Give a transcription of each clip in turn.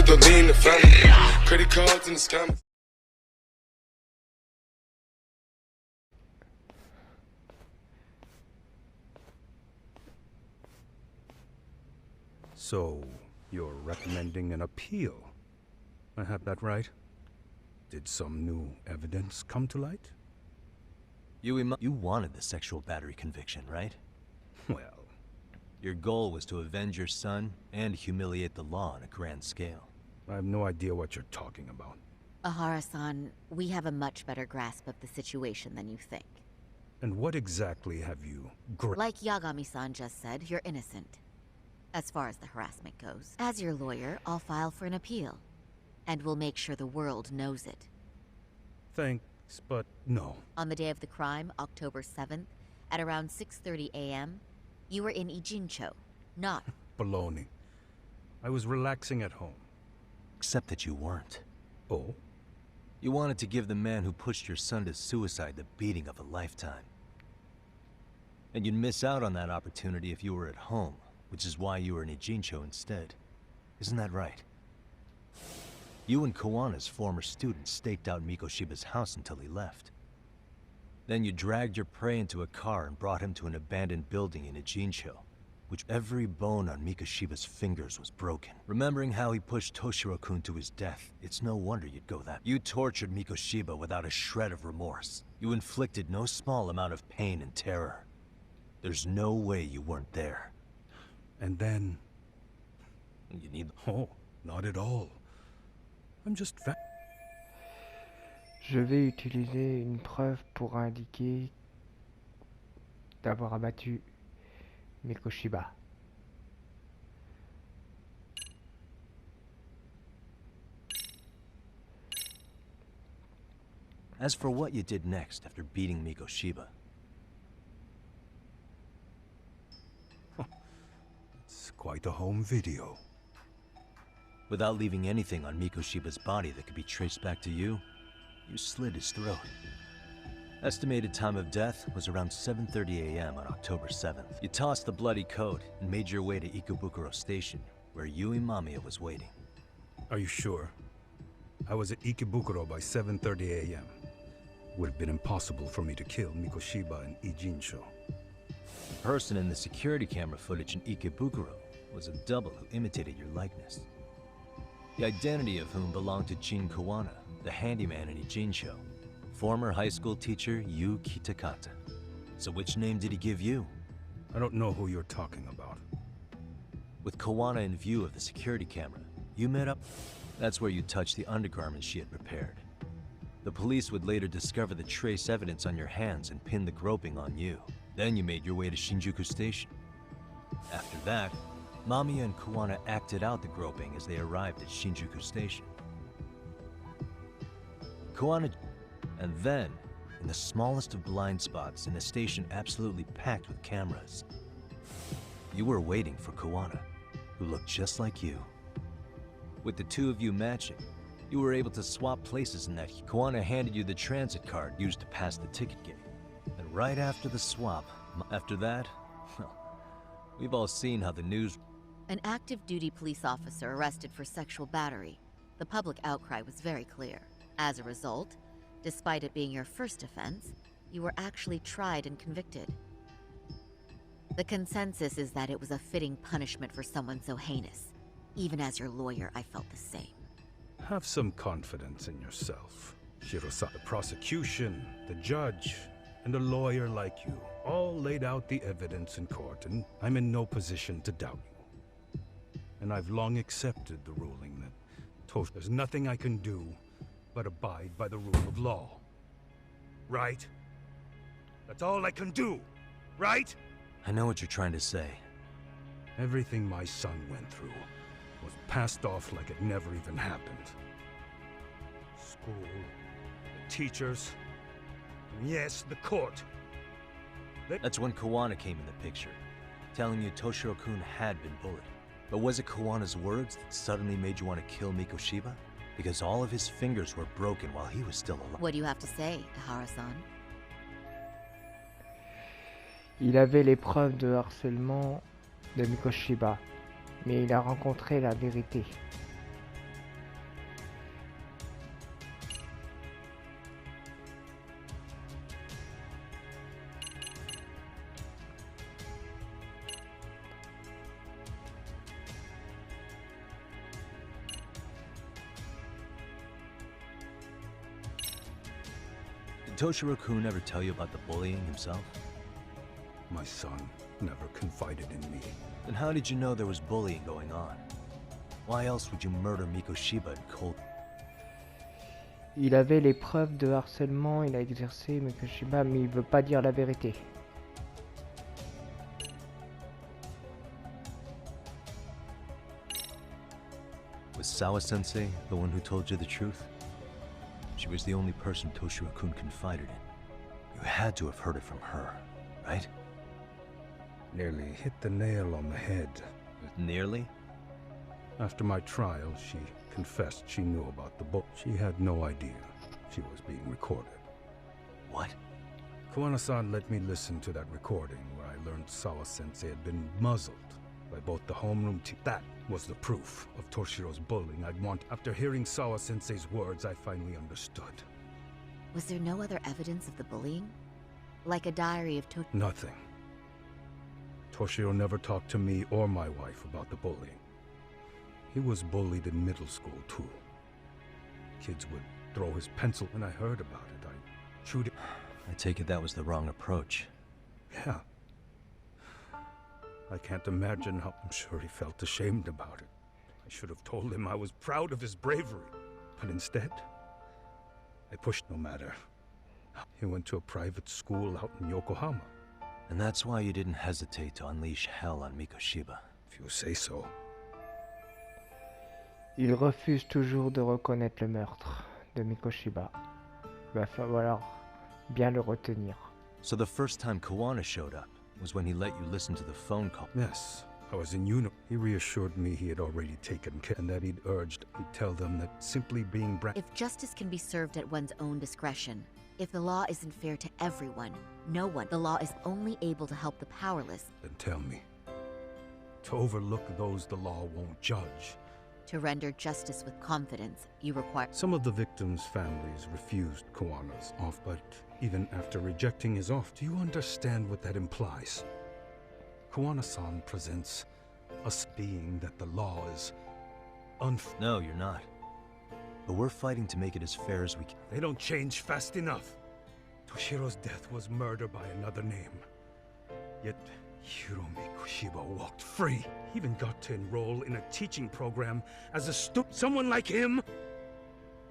with the lean, the family. Credit cards and the scammers. So, you're recommending an appeal? I have that right? Did some new evidence come to light? You wanted the sexual battery conviction, right? Well... Your goal was to avenge your son and humiliate the law on a grand scale. I have no idea what you're talking about. Ahara-san, we have a much better grasp of the situation than you think. And what exactly have you... Like Yagami-san just said, you're innocent. As far as the harassment goes. As your lawyer, I'll file for an appeal. And we'll make sure the world knows it. Thanks, but no. On the day of the crime, October 7th, at around 6:30 a.m., you were in Ijincho, not... Baloney. I was relaxing at home. Except that you weren't. Oh? You wanted to give the man who pushed your son to suicide the beating of a lifetime. And you'd miss out on that opportunity if you were at home, which is why you were in Ijincho instead. Isn't that right? You and Kawana's former student staked out Mikoshiba's house until he left. Then you dragged your prey into a car and brought him to an abandoned building in Ijincho, which every bone on Mikoshiba's fingers was broken. Remembering how he pushed Toshiro-kun to his death, it's no wonder you'd go that. You tortured Mikoshiba without a shred of remorse. You inflicted no small amount of pain and terror. There's no way you weren't there. And then... You need... Oh, not at all. I'm just Je vais utiliser une preuve pour indiquer d'avoir abattu Mikoshiba. As for what you did next after beating Mikoshiba... It's quite a home video. Without leaving anything on Mikoshiba's body that could be traced back to you, you slit his throat. Estimated time of death was around 7:30 a.m. on October 7th. You tossed the bloody coat and made your way to Ikebukuro Station, where Yui Mamiya was waiting. Are you sure? I was at Ikebukuro by 7:30 a.m. Would have been impossible for me to kill Mikoshiba in Ijincho. The person in the security camera footage in Ikebukuro was a double who imitated your likeness. The identity of whom belonged to Jin Kawana, the handyman in Ijincho, former high school teacher Yu Kitakata. So which name did he give you? I don't know who you're talking about. With Kawana in view of the security camera, you met up. That's where you touched the undergarments she had prepared. The police would later discover the trace evidence on your hands and pin the groping on you. Then you made your way to Shinjuku Station. After that, Mamiya and Kawana acted out the groping as they arrived at Shinjuku Station. Kawana... And then, in the smallest of blind spots in a station absolutely packed with cameras, you were waiting for Kawana, who looked just like you. With the two of you matching, you were able to swap places in that. Kawana handed you the transit card used to pass the ticket gate. And right after the swap, after that, well, we've all seen how the news... An active duty police officer arrested for sexual battery. The public outcry was very clear. As a result, despite it being your first offense, you were actually tried and convicted. The consensus is that it was a fitting punishment for someone so heinous. Even as your lawyer, I felt the same. Have some confidence in yourself, Shiro-san. The prosecution, the judge, and a lawyer like you all laid out the evidence in court, and I'm in no position to doubt you. And I've long accepted the ruling that there's nothing I can do but abide by the rule of law. Right? That's all I can do, right? I know what you're trying to say. Everything my son went through was passed off like it never even happened. School, the teachers, and yes, the court. That's when Kawana came in the picture, telling you Toshiro-kun had been bullied. But was it Kawana's words that suddenly made you want to kill Mikoshiba? Because all of his fingers were broken while he was still alive. What do you have to say, Ahara-san? Il avait les preuves de harcèlement de Mikoshiba, mais il a rencontré la vérité. Did Toshiro-kun ever tell you about the bullying himself? My son never confided in me. Then how did you know there was bullying going on? Why else would you murder Mikoshiba in cold? Il avait les preuves de harcèlement, il a exercé Mikoshiba, mais il veut pas dire la vérité. Was Sawa-sensei the one who told you the truth? She was the only person Toshiro-kun confided in. You had to have heard it from her, right? Nearly hit the nail on the head. Nearly? After my trial, she confessed she knew about the book. She had no idea she was being recorded. What? Koana-san let me listen to that recording where I learned Sawa-sensei had been muzzled by both the homeroom team. That was the proof of Toshiro's bullying I'd want. After hearing Sawa-sensei's words, I finally understood. Was there no other evidence of the bullying? Like a diary of Nothing. Toshiro never talked to me or my wife about the bullying. He was bullied in middle school, too. Kids would throw his pencil. When I heard about it, I chewed it. I take it that was the wrong approach. Yeah. I can't imagine how I'm sure he felt ashamed about it. I should have told him I was proud of his bravery. But instead, I pushed no matter. He went to a private school out in Yokohama. And that's why you didn't hesitate to unleash hell on Mikoshiba. If you say so. Il refuse toujours de reconnaître le meurtre de Mikoshiba. Il va falloir bien le retenir. So the first time Kawana showed up was when he let you listen to the phone call. Yes, I was in uniform. He reassured me he had already taken care and that he'd tell them that simply being If justice can be served at one's own discretion, if the law isn't fair to everyone, no one, the law is only able to help the powerless. Then tell me. To overlook those the law won't judge. To render justice with confidence, you require... Some of the victims' families refused Kawana's offer, but even after rejecting his offer, do you understand what that implies? Kawana-san presents us being that the law is unfair. No, you're not. But we're fighting to make it as fair as we can. They don't change fast enough. Toshiro's death was murder by another name. Yet Hiromi Kushiba walked free. He even got to enroll in a teaching program as a someone like him.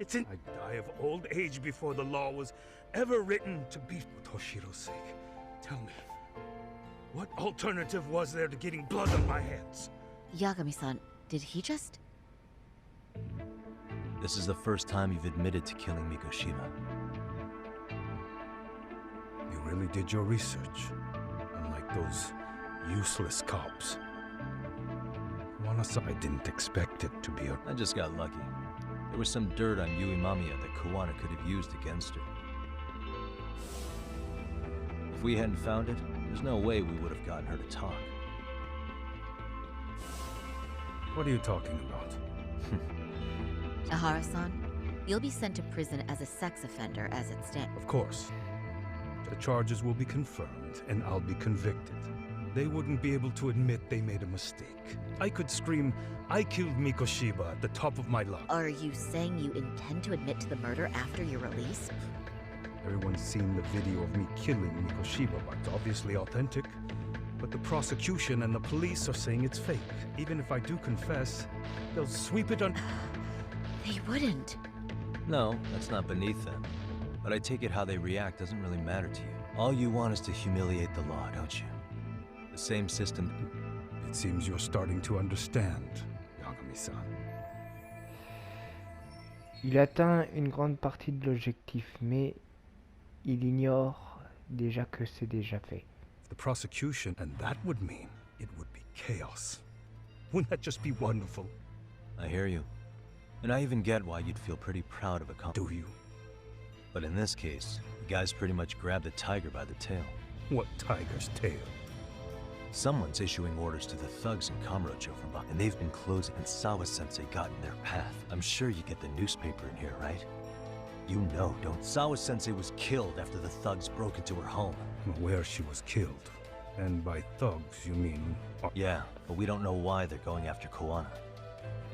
I'd die of old age before the law was ever written to be for Toshiro's sake. Tell me, what alternative was there to getting blood on my hands? Yagami-san, did he just... This is the first time you've admitted to killing Mikoshiba. You really did your research, unlike those useless cops. I didn't expect it to be a... I just got lucky. There was some dirt on Yui Mamiya that Kawana could have used against her. If we hadn't found it, there's no way we would have gotten her to talk. What are you talking about? Ahara-san, you'll be sent to prison as a sex offender as it stands. Of course. The charges will be confirmed, and I'll be convicted. They wouldn't be able to admit they made a mistake. I could scream, I killed Mikoshiba at the top of my lungs. Are you saying you intend to admit to the murder after your release? Everyone's seen the video of me killing Mikoshiba, but it's obviously authentic. But the prosecution and the police are saying it's fake. Even if I do confess, they'll sweep it under... They wouldn't. No, that's not beneath them. But I take it how they react doesn't really matter to you. All you want is to humiliate the law, don't you? The same system... It seems you're starting to understand, Yagami-san. Il atteint une grande partie de l'objectif, mais il ignore déjà que c'est déjà fait. The prosecution, and that would mean it would be chaos. Wouldn't that just be wonderful? I hear you. And I even get why you'd feel pretty proud of a Do you? But in this case, the guys pretty much grabbed the tiger by the tail. What tiger's tail? Someone's issuing orders to the thugs in Kamurocho from behind, and they've been closing, and Sawa-sensei got in their path. I'm sure you get the newspaper in here, right? You know, don't. Sawa-sensei was killed after the thugs broke into her home. I'm aware she was killed. And by thugs, you mean... Yeah, but we don't know why they're going after Kawana.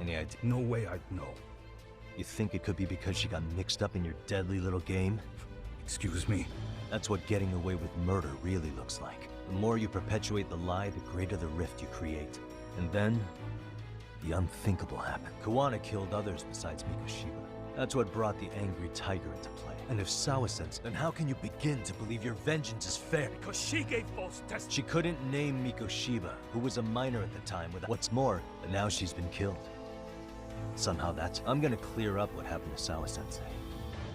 Any idea? No way I'd know. You think it could be because she got mixed up in your deadly little game? Excuse me? That's what getting away with murder really looks like. The more you perpetuate the lie, the greater the rift you create. And then, the unthinkable happened. Kawana killed others besides Mikoshiba. That's what brought the angry tiger into play. And if Sawa-sense, then how can you begin to believe your vengeance is fair? Because she gave false testimony. She couldn't name Mikoshiba, who was a minor at the time. What's more, now she's been killed. Somehow I'm gonna clear up what happened to Sawa-sensei.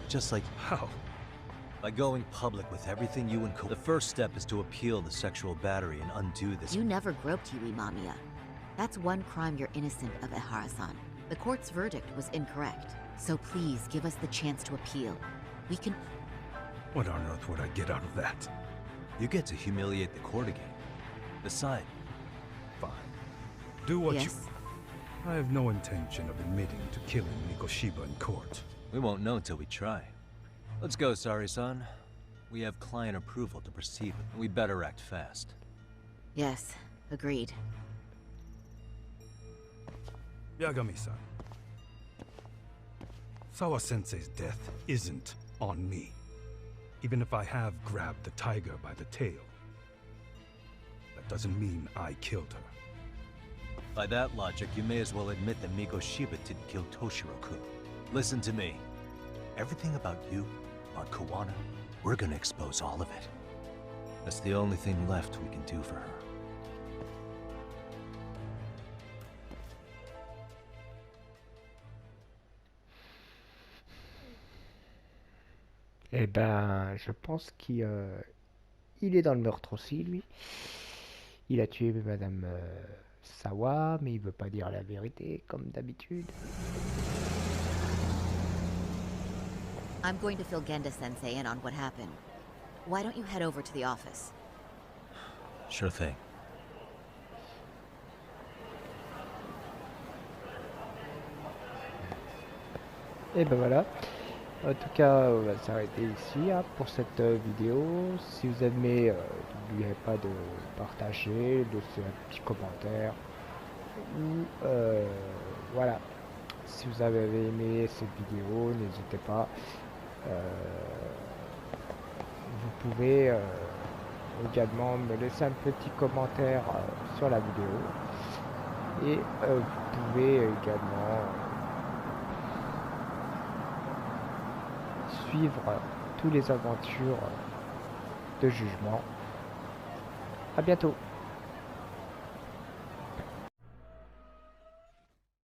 Just like How? by going public with everything you and The first step is to appeal the sexual battery and undo this. You never groped Yui Mamiya. That's one crime you're innocent of, Ehara-san. The court's verdict was incorrect. So please give us the chance to appeal. We can... What on earth would I get out of that? You get to humiliate the court again. Decide. Fine. Do what you... Yes? I have no intention of admitting to killing Mikoshiba in court. We won't know till we try. Let's go, Sari-san. We have client approval to proceed with, and we better act fast. Yes, agreed. Yagami-san. Sawa-sensei's death isn't on me. Even if I have grabbed the tiger by the tail. That doesn't mean I killed her. By that logic, you may as well admit that Mikoshiba didn't kill Toshiro-kun. Listen to me. Everything about you, about Kawana, we're gonna expose all of it. That's the only thing left we can do for her. Eh ben, je pense qu'il il est dans le meurtre aussi, lui. Il a tué Madame Sawa, mais il veut pas dire la vérité, comme d'habitude. I'm going to fill Genda-sensei in on what happened. Why don't you head over to the office? Sure thing. Et ben voilà. En tout cas, on va s'arrêter ici hein, pour cette vidéo. Si vous aimez, n'oubliez pas de partager, de laisser un petit commentaire. Ou voilà. Si vous avez aimé cette vidéo, n'hésitez pas. Vous pouvez également me laisser un petit commentaire sur la vidéo. Et vous pouvez également suivre toutes les aventures de jugement. À bientôt.